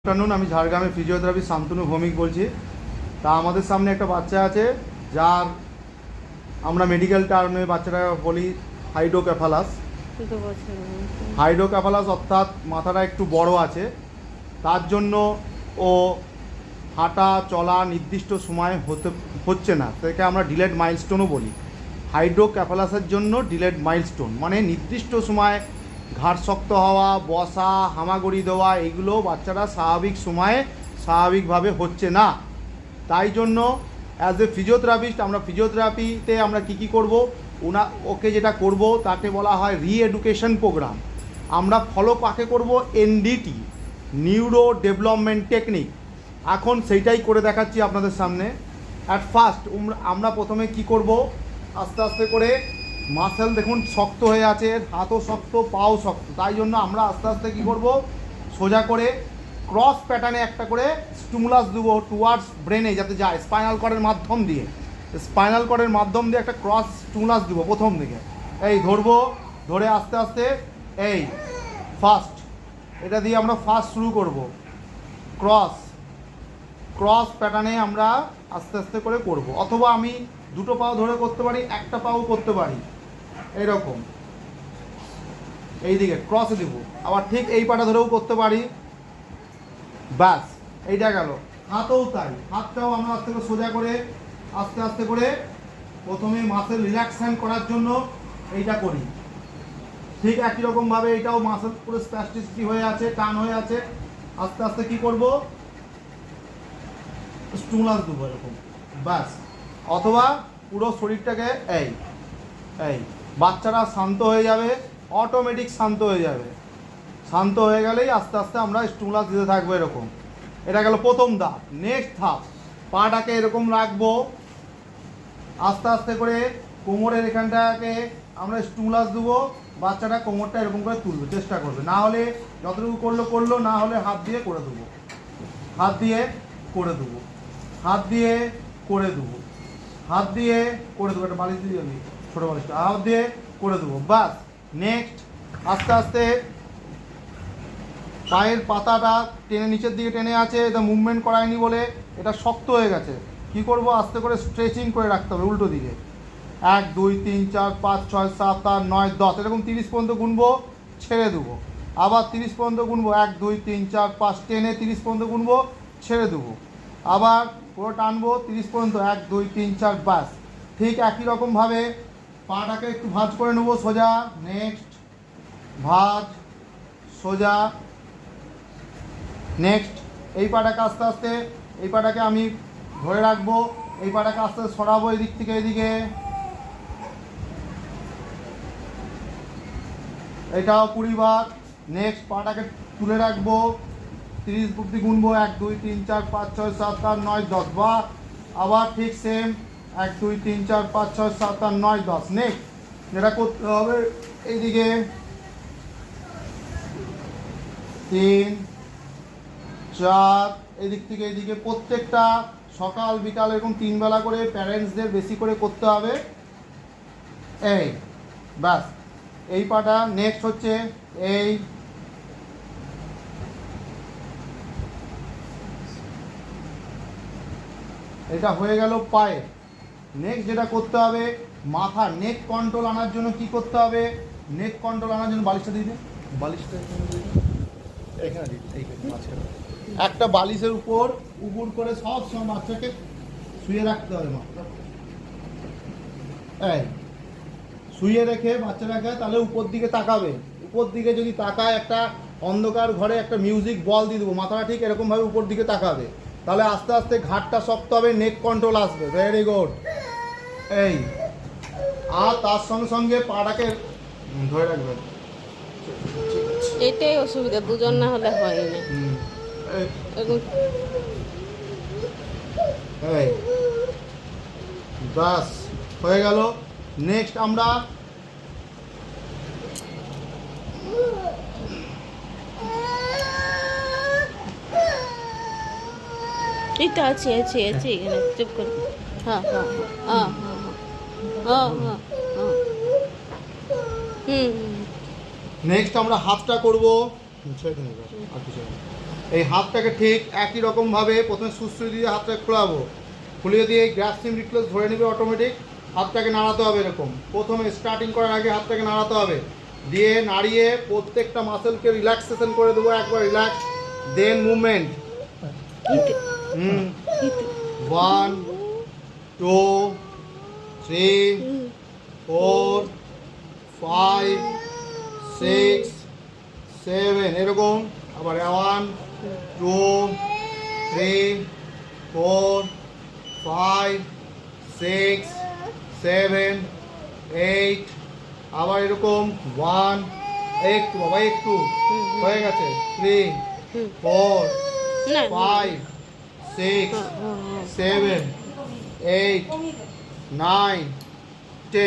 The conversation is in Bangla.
আফটারনুন, আমি ঝাড়গ্রামের ফিজিওথেরাপি শান্তনু ভৌমিক বলছি। তা আমাদের সামনে একটা বাচ্চা আছে যার আমরা মেডিকেল টার্মে বাচ্চাটা বলি হাইড্রোক্যাফালাস। হাইড্রোক্যাফালাস অর্থাৎ মাথাটা একটু বড় আছে, তার জন্য ও হাঁটা চলা নির্দিষ্ট সময় হচ্ছে না, তাকে আমরা ডিলেড মাইলস্টোনও বলি। হাইড্রোক্যাফালাসের জন্য ডিলেড মাইলস্টোন মানে নির্দিষ্ট সময় ঘাড় শক্ত হওয়া, বসা, হামাগুড়ি দেওয়া, এগুলো বাচ্চারা স্বাভাবিক সময়ে স্বাভাবিকভাবে হচ্ছে না। তাই জন্য অ্যাজ এ ফিজিওথেরাপিস্ট আমরা ফিজিওথেরাপিতে আমরা কী করবো, ওকে যেটা করব তাকে বলা হয় রিএডুকেশন প্রোগ্রাম। আমরা ফলো কাকে করব, এনডিটি, নিউরো ডেভেলপমেন্ট টেকনিক। এখন সেইটাই করে দেখাচ্ছি আপনাদের সামনে। অ্যাট ফার্স্ট আমরা প্রথমে কি করব, আস্তে আস্তে করে মাসেল দেখুন শক্ত হয়ে আছে, হাতও শক্ত, পাও শক্ত, তাই জন্য আমরা আস্তে আস্তে কী করব, সোজা করে ক্রস প্যাটার্নে একটা করে স্টিমুলাস দেবো টুয়ার্ডস ব্রেনে, যাতে যায় স্পাইনাল কর্ডের মাধ্যম দিয়ে। স্পাইনাল কর্ডের মাধ্যম দিয়ে একটা ক্রস স্টিমুলাস দেবো প্রথম দিকে। এই ধরবো, ধরে আস্তে আস্তে এই ফার্স্ট এটা দিয়ে আমরা ফার্স্ট শুরু করব। ক্রস প্যাটার্নে আমরা আস্তে আস্তে করে করব, অথবা আমি দুটো পাও ধরে করতে পারি, একটা পাও করতে পারি, এইরকম এই দিকে ক্রসে দেব। আবার ঠিক এই পাটা ধরেও করতে পারি। ব্যাস, এইটা গেল। হাতও তাই, হাতটাও আমরা আস্তে করে সোজা করে আস্তে আস্তে করে প্রথমে মাসেল রিল্যাক্সেশন করার জন্য এইটা করি। ঠিক একই রকমভাবে এটাও মাসেল পুরো স্প্যাস্টিসিটি হয়ে আছে, টান হয়ে আছে, আস্তে আস্তে কি করব, স্টিমুলাস দেবো এরকম। ব্যাস, অথবা পুরো শরীরটাকে এই বাচ্চারা শান্ত হয়ে যাবে, অটোমেটিক শান্ত হয়ে যাবে। শান্ত হয়ে গেলেই আস্তে আস্তে আমরা স্টিমুলাস দিতে থাকবো এরকম। এটা গেল প্রথম ধাপ। নেক্সট ধাপ, পাটাকে এরকম রাখবো, আস্তে আস্তে করে কোমরের এখানটাকে আমরা স্টিমুলাস দেবো, বাচ্চাটা কোমরটা এরকম করে তুলবে, চেষ্টা করবে, না হলে যতটুকু করলো, না হলে হাত দিয়ে করে দেবো, হাত দিয়ে করে দেবো, হাত দিয়ে করে দেবো, হাত দিয়ে করে দেবো, একটা বালিশ দিয়ে যাবি, ছোটো বালিশটা, হাত দিয়ে করে দেবো। বাস, নেক্সট আস্তে আস্তে পায়ের পাতাটা টেনে নিচের দিকে টেনে আছে, এটা মুভমেন্ট করায়নি বলে এটা শক্ত হয়ে গেছে। কি করব, আস্তে করে স্ট্রেচিং করে রাখতে হবে উল্টো দিকে। 1 2 3 4 5 6 7 8 9 10 এরকম 30 পর্যন্ত গুনবো, ছেড়ে দেবো। আবার 30 পর্যন্ত গুনবো, 1 2 3 4 5 টেনে 30 পর্যন্ত গুনবো, ছেড়ে দেবো। আবার পুরো টানবো 30 পর্যন্ত, 1 2 3 4 বাস। ঠিক একই রকমভাবে পাটাকে একটু ভাঁজ করে নেবো সোজা। নেক্সট ভাঁজ, সোজা। নেক্সট এই পাটাকে আস্তে আস্তে, এই পাটাকে আমি ধরে রাখবো, এই পাটাকে আস্তে আস্তে সরাবো এদিক থেকে এদিকে, এটাও 20 বার। নেক্সট পাটাকে তুলে রাখবো, 30 অবধি গুনবো, 1 2 3 4 5 6 7 8 9 10 বা আবার ঠিক সেম 1 2 3 4 5 6 7 8 9 10। নেক্সট যেটা করতে হবে, এইদিকে 3 4, এদিক থেকে এদিকে, প্রত্যেকটা সকাল বিকাল এরকম 3 বেলা করে প্যারেন্টসদের বেশি করে করতে হবে। এই ব্যাস, এই পাটা। নেক্সট হচ্ছে এই এটা হয়ে গেল পায়ে। নেক্সট যেটা করতে হবে, মাথা নেক কন্ট্রোল আনার জন্য কি করতে হবে, নেক কন্ট্রোল আনার জন্য বালিশটা দিতে, বালিশটা এখানে দিতে, এইখানে মাঝখানে একটা বালিশের উপর উপুর করে সব সময় বাচ্চাকে শুয়ে রাখতে হবে। মাথা এই শুয়ে রেখে বাচ্চাটাকে তাহলে উপর দিকে তাকাবে। উপর দিকে যদি তাকায়, একটা অন্ধকার ঘরে একটা মিউজিক বল দিয়ে দেবো, মাথাটা ঠিক এরকমভাবে উপর দিকে তাকাবে, তাহলে আস্তে আস্তে ঘাটটা শক্ত হবে, নেক কন্ট্রোল আসবে। Very good. এই আর তার সঙ্গে সঙ্গে পাটাকে ধরে রাখবে। এটাই অসুবিধা, দুজন না হলে হয় না। এই বাস হয়ে গেল। নেক্সট আমরা এটা আছে এখানে, চুপ করে। হ্যাঁ হ্যাঁ হ্যাঁ হ্যাঁ হ্যাঁ হ্যাঁ। নেক্সট আমরা হাতটা করবো, আর কিছু এই হাতটাকে ঠিক একই রকমভাবে প্রথমে সুস্থির দিয়ে হাতটাকে খোলাবো, খুলিয়ে দিয়ে এই গ্রাসিং রিফ্লেক্স ধরে নেবে অটোমেটিক। হাতটাকে নাড়াতে হবে এরকম, প্রথমে স্টার্টিং করার আগে হাতটাকে নাড়াতে হবে, দিয়ে নাড়িয়ে প্রত্যেকটা মাসেলকে রিল্যাক্সেশন করে দেবো, একবার রিল্যাক্স, দেন মুভমেন্ট। ইতে 1 2 3 4 5 6 7 এরকম। আবার 1 2 3 4 5 6 7 8 আবার এরকম 1 একটু বাবা একটু হয়ে গেছে 3 4 না 5 6 7 8 9